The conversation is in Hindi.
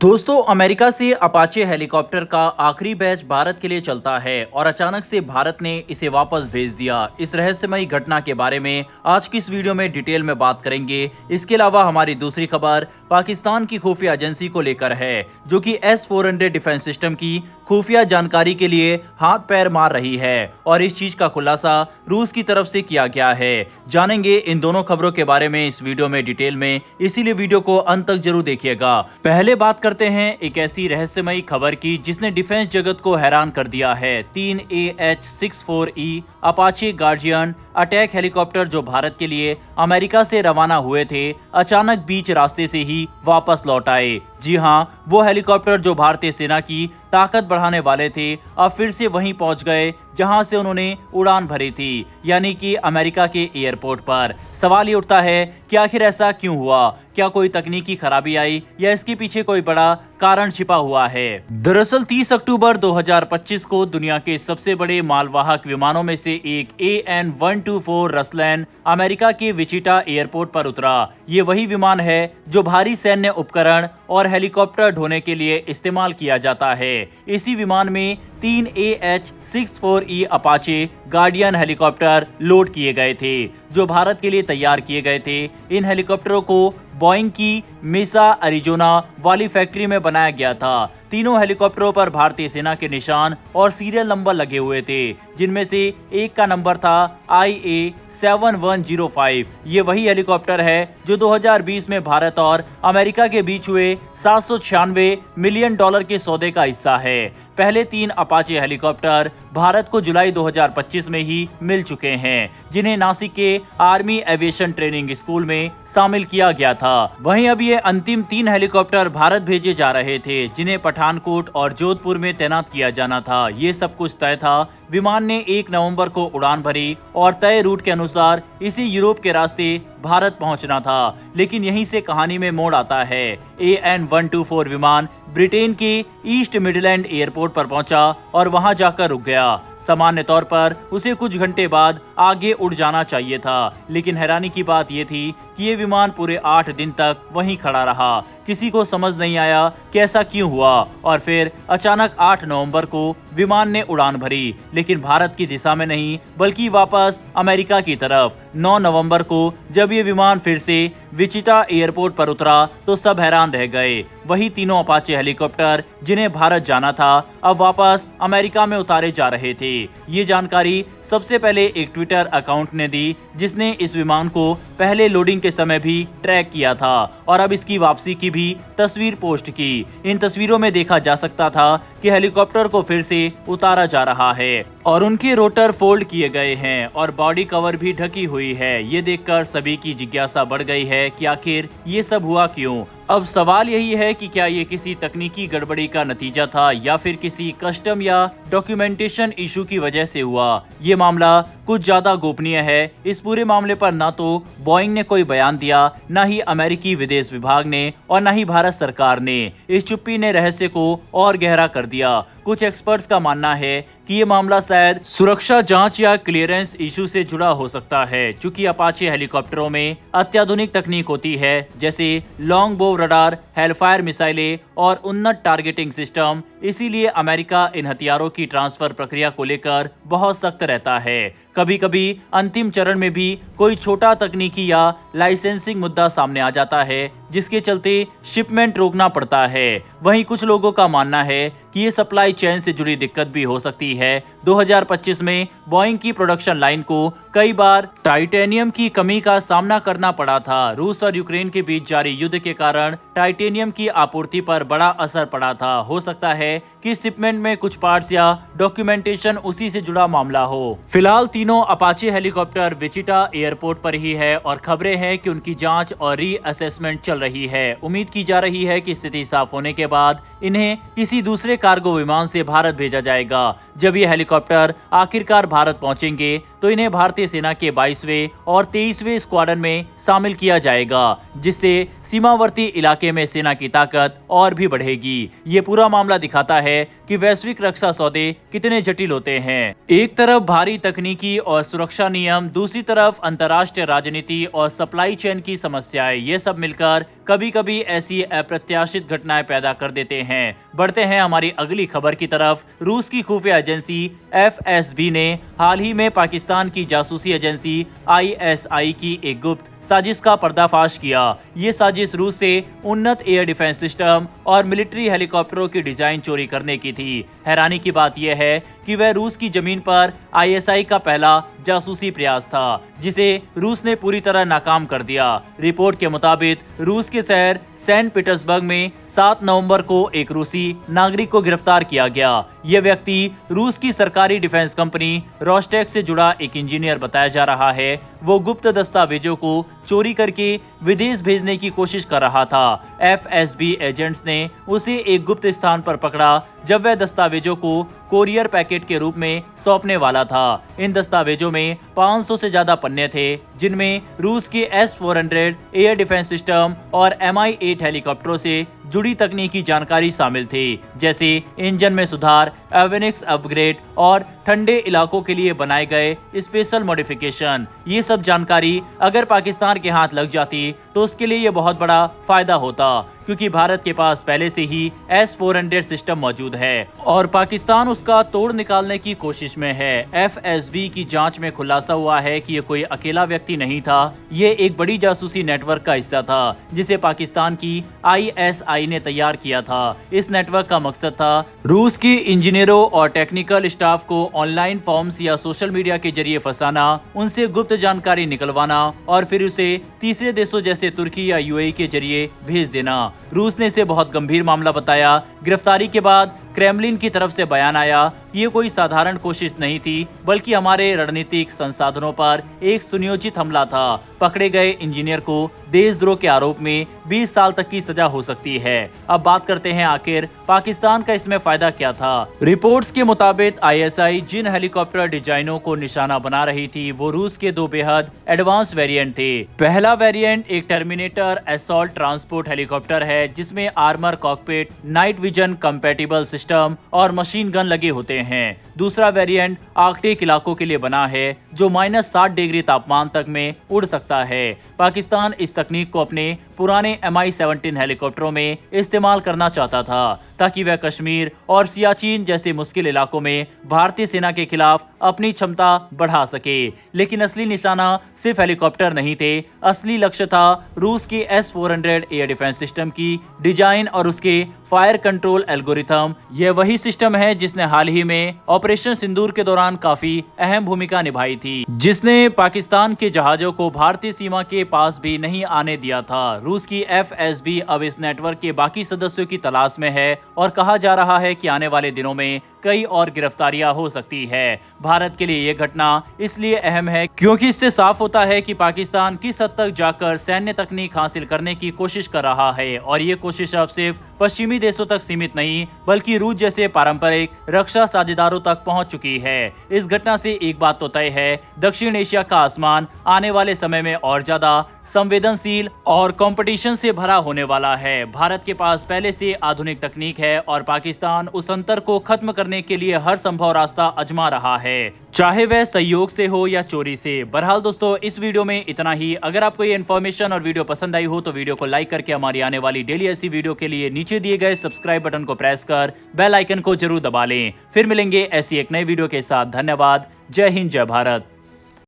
दोस्तों, अमेरिका से अपाचे हेलीकॉप्टर का आखिरी बैच भारत के लिए चलता है और अचानक से भारत ने इसे वापस भेज दिया। इस रहस्यमयी घटना के बारे में आज की इस वीडियो में डिटेल में बात करेंगे। इसके अलावा हमारी दूसरी खबर पाकिस्तान की खुफिया एजेंसी को लेकर है, जो कि S-400 डिफेंस सिस्टम की खुफिया जानकारी के लिए हाथ पैर मार रही है और इस चीज का खुलासा रूस की तरफ से किया गया है। जानेंगे इन दोनों खबरों के बारे में इस वीडियो में डिटेल में, इसीलिए वीडियो को अंत तक जरूर देखिएगा। पहले बात करते हैं एक ऐसी रहस्यमयी खबर की जिसने डिफेंस जगत को हैरान कर दिया है। 3 AH-64E Apache guardian attack helicopter जो भारत के लिए अमेरिका से रवाना हुए थे, अचानक बीच रास्ते से ही वापस लौट आए। जी हाँ, वो हेलीकॉप्टर जो भारतीय सेना की ताकत बढ़ाने वाले थे, अब फिर से वहीं पहुंच गए जहां से उन्होंने उड़ान भरी थी, यानी कि अमेरिका के एयरपोर्ट पर। सवाल ये उठता है कि आखिर ऐसा क्यों हुआ? क्या कोई तकनीकी खराबी आई या इसके पीछे कोई बड़ा कारण छिपा हुआ है? दरअसल 30 अक्टूबर 2025 को दुनिया के सबसे बड़े मालवाहक विमानों में से एक AN-124 रसलैन अमेरिका के विचिटा एयरपोर्ट पर उतरा। ये वही विमान है जो भारी सैन्य उपकरण और हेलीकॉप्टर ढोने के लिए इस्तेमाल किया जाता है। इसी विमान में 3 AH-64E Apache guardian helicopter load किए गए थे, जो भारत के लिए तैयार किए गए थे। इन हेलीकॉप्टरों को बोइंग की मेसा अरिजोना वाली फैक्ट्री में बनाया गया था। तीनों हेलीकॉप्टरों पर भारतीय सेना के निशान और सीरियल नंबर लगे हुए थे, जिनमें से एक का नंबर था IA-7105। ये वही हेलीकॉप्टर है जो 2020 में भारत और अमेरिका के बीच हुए $796 मिलियन के सौदे का हिस्सा है। पहले 3 अपाचे हेलीकॉप्टर भारत को जुलाई 2025 में ही मिल चुके हैं, जिन्हें नासिक के आर्मी एविएशन ट्रेनिंग स्कूल में शामिल किया गया था। वहीं अब ये अंतिम 3 हेलीकॉप्टर भारत भेजे जा रहे थे, जिन्हें पठानकोट और जोधपुर में तैनात किया जाना था। ये सब कुछ तय था। विमान ने 1 नवंबर को उड़ान भरी और तय रूट के अनुसार इसी यूरोप के रास्ते भारत पहुंचना था। लेकिन यहीं से कहानी में मोड़ आता है। AN-124 विमान ब्रिटेन के ईस्ट मिडलैंड एयरपोर्ट पर पहुंचा और वहां जाकर रुक गया। सामान्य तौर पर उसे कुछ घंटे बाद आगे उड़ जाना चाहिए था, लेकिन हैरानी की बात यह थी कि ये विमान पूरे 8 दिन तक वहीं खड़ा रहा। किसी को समझ नहीं आया कि ऐसा क्यों हुआ और फिर अचानक 8 नवंबर को विमान ने उड़ान भरी, लेकिन भारत की दिशा में नहीं बल्कि वापस अमेरिका की तरफ। 9 नवंबर को जब ये विमान फिर से विचिटा एयरपोर्ट पर उतरा तो सब हैरान रह गए। वही तीनों अपाचे हेलीकॉप्टर जिन्हें भारत जाना था, अब वापस अमेरिका में उतारे जा रहे थे। ये जानकारी सबसे पहले एक ट्विटर अकाउंट ने दी, जिसने इस विमान को पहले लोडिंग के समय भी ट्रैक किया था और अब इसकी वापसी की भी तस्वीर पोस्ट की। इन तस्वीरों में देखा जा सकता था कि हेलीकॉप्टर को फिर से उतारा जा रहा है और उनके रोटर फोल्ड किए गए हैं और बॉडी कवर भी ढकी हुई है। ये देखकर सभी की जिज्ञासा बढ़ गई है कि आखिर ये सब हुआ क्यों। अब सवाल यही है कि क्या ये किसी तकनीकी गड़बड़ी का नतीजा था या फिर किसी कस्टम या डॉक्यूमेंटेशन इशू की वजह से हुआ। ये मामला कुछ ज्यादा गोपनीय है। इस पूरे मामले पर ना तो बोइंग ने कोई बयान दिया, ना ही अमेरिकी विदेश विभाग ने और ना ही भारत सरकार ने। इस चुप्पी ने रहस्य को और गहरा कर दिया। कुछ एक्सपर्ट्स का मानना है कि ये मामला शायद सुरक्षा जांच या क्लियरेंस इशू से जुड़ा हो सकता है, क्योंकि अपाचे हेलीकॉप्टरों में अत्याधुनिक तकनीक होती है, जैसे लॉन्ग बो रडार, हेलफायर मिसाइलें और उन्नत टारगेटिंग सिस्टम। इसीलिए अमेरिका इन हथियारों की ट्रांसफर प्रक्रिया को लेकर बहुत सख्त रहता है। कभी कभी अंतिम चरण में भी कोई छोटा तकनीकी या लाइसेंसिंग मुद्दा सामने आ जाता है, जिसके चलते शिपमेंट रोकना पड़ता है। वहीं कुछ लोगों का मानना है कि ये सप्लाई चेन से जुड़ी दिक्कत भी हो सकती है। 2025 में बोइंग की प्रोडक्शन लाइन को कई बार टाइटेनियम की कमी का सामना करना पड़ा था। रूस और यूक्रेन के बीच जारी युद्ध के कारण टाइटेनियम की आपूर्ति पर बड़ा असर पड़ा था। हो सकता है कि शिपमेंट में कुछ पार्ट्स या डॉक्यूमेंटेशन उसी से जुड़ा मामला हो। फिलहाल तीनों अपाचे हेलीकॉप्टर विचिटा एयरपोर्ट पर ही है और खबरें हैं कि उनकी जांच और रीअसेसमेंट चल रही है। उम्मीद की जा रही है कि स्थिति साफ होने के बाद इन्हें किसी दूसरे कार्गो विमान से भारत भेजा जाएगा। जब ये हेलीकॉप्टर आखिरकार भारत पहुंचेंगे तो इन्हें भारतीय सेना के 22वें और 23वें स्क्वाड्रन में शामिल किया जाएगा, जिससे सीमावर्ती इलाके में सेना की ताकत और भी बढ़ेगी। ये पूरा मामला दिखाता है कि वैश्विक रक्षा सौदे कितने जटिल होते हैं। एक तरफ भारी तकनीकी और सुरक्षा नियम, दूसरी तरफ अंतर्राष्ट्रीय राजनीति और सप्लाई चेन की समस्याएं, ये सब मिलकर कभी कभी ऐसी अप्रत्याशित घटनाएं पैदा कर देते हैं। बढ़ते हैं हमारी अगली खबर की तरफ। रूस की खुफिया एजेंसी FSB ने हाल ही में पाकिस्तान की जासूसी एजेंसी ISI की एक गुप्त साजिश का पर्दाफाश किया। ये साजिश रूस से उन्नत एयर डिफेंस सिस्टम और मिलिट्री हेलीकॉप्टरों की डिजाइन चोरी करने की थी। हैरानी की बात यह है कि वह रूस की जमीन पर ISI का पहला जासूसी प्रयास था, जिसे रूस ने पूरी तरह नाकाम कर दिया। रिपोर्ट के मुताबिक रूस के शहर सेंट पीटर्सबर्ग में 7 नवंबर को एक रूसी नागरिक को गिरफ्तार किया गया। यह व्यक्ति रूस की सरकारी डिफेंस कंपनी रोस्टेक से जुड़ा एक इंजीनियर बताया जा रहा है। वो गुप्त दस्तावेजों को चोरी करके विदेश भेजने की कोशिश कर रहा था। FSB एजेंट्स ने उसे एक गुप्त स्थान पर पकड़ा जब वह दस्तावेजों को कोरियर पैकेट के रूप में सौंपने वाला था। इन दस्तावेजों में 500 से ज्यादा पन्ने थे, जिनमें रूस के S-400 एयर डिफेंस सिस्टम और Mi-8 हेलीकॉप्टरों से जुड़ी तकनीकी जानकारी शामिल थी, जैसे इंजन में सुधार, एविनिक्स अपग्रेड और ठंडे इलाकों के लिए बनाए गए स्पेशल मॉडिफिकेशन। ये सब जानकारी अगर पाकिस्तान के हाथ लग जाती तो उसके लिए ये बहुत बड़ा फायदा होता, क्योंकि भारत के पास पहले से ही S-400 सिस्टम मौजूद है और पाकिस्तान उसका तोड़ निकालने की कोशिश में है। FSB की जांच में खुलासा हुआ है कि ये कोई अकेला व्यक्ति नहीं था, ये एक बड़ी जासूसी नेटवर्क का हिस्सा था, जिसे पाकिस्तान की ISI ने तैयार किया था। इस नेटवर्क का मकसद था रूस के इंजीनियरों और टेक्निकल स्टाफ को ऑनलाइन फॉर्म्स या सोशल मीडिया के जरिए फंसाना, उनसे गुप्त जानकारी निकलवाना और फिर उसे तीसरे देशों जैसे तुर्की या UAE के जरिए भेज देना। रूस ने इसे बहुत गंभीर मामला बताया। गिरफ्तारी के बाद क्रेमलिन की तरफ से बयान आया, ये कोई साधारण कोशिश नहीं थी, बल्कि हमारे रणनीतिक संसाधनों पर एक सुनियोजित हमला था। पकड़े गए इंजीनियर को देशद्रोह के आरोप में 20 साल तक की सजा हो सकती है। अब बात करते हैं आखिर पाकिस्तान का इसमें फायदा क्या था। रिपोर्ट्स के मुताबिक ISI जिन हेलीकॉप्टर डिजाइनों को निशाना बना रही थी, वो रूस के 2 बेहद एडवांस वेरिएंट थे। पहला वेरिएंट एक टर्मिनेटर असॉल्ट ट्रांसपोर्ट हेलीकॉप्टर है, जिसमें armour cockpit, night vision compatible system और मशीन गन लगे होते हैं। दूसरा वेरिएंट आर्कटिक इलाकों के लिए बना है, जो -60 डिग्री तापमान तक में उड़ सकता है। पाकिस्तान इस तकनीक को अपने पुराने Mi-17 हेलीकॉप्टरों में इस्तेमाल करना चाहता था, ताकि वह कश्मीर और सियाचिन जैसे मुश्किल इलाकों में भारतीय सेना के खिलाफ अपनी क्षमता बढ़ा सके। लेकिन असली निशाना सिर्फ हेलीकॉप्टर नहीं थे, असली लक्ष्य था रूस के S-400 एयर डिफेंस सिस्टम की डिजाइन और उसके फायर कंट्रोल एल्गोरिथम। यह वही सिस्टम है जिसने हाल ही में ऑपरेशन सिंदूर के दौरान काफी अहम भूमिका निभाई थी, जिसने पाकिस्तान के जहाजों को भारतीय सीमा के पास भी नहीं आने दिया था। रूस की FSB अब इस नेटवर्क के बाकी सदस्यों की तलाश में है और कहा जा रहा है कि आने वाले दिनों में कई और गिरफ्तारियां हो सकती है। भारत के लिए यह घटना इसलिए अहम है क्योंकि इससे साफ होता है कि पाकिस्तान किस हद तक जाकर सैन्य तकनीक हासिल करने की कोशिश कर रहा है, और ये कोशिश अब सिर्फ पश्चिमी देशों तक सीमित नहीं, बल्कि रूस जैसे पारंपरिक रक्षा साझेदारों तक पहुंच चुकी है। इस घटना से एक बात तो तय है, दक्षिण एशिया का आसमान आने वाले समय में और ज्यादा संवेदनशील और कंपटीशन से भरा होने वाला है। भारत के पास पहले से आधुनिक तकनीक है और पाकिस्तान उस अंतर को खत्म करने के लिए हर संभव रास्ता आजमा रहा है, चाहे वह सहयोग से हो या चोरी से। बहरहाल दोस्तों, इस वीडियो में इतना ही। अगर आपको ये इन्फॉर्मेशन और वीडियो पसंद आई हो तो वीडियो को लाइक करके हमारी आने वाली डेली ऐसी वीडियो के लिए नीचे दिए गए सब्सक्राइब बटन को प्रेस कर बेल आइकन को जरूर दबा लें। फिर मिलेंगे ऐसी एक नई वीडियो के साथ। धन्यवाद। जय हिंद, जय भारत।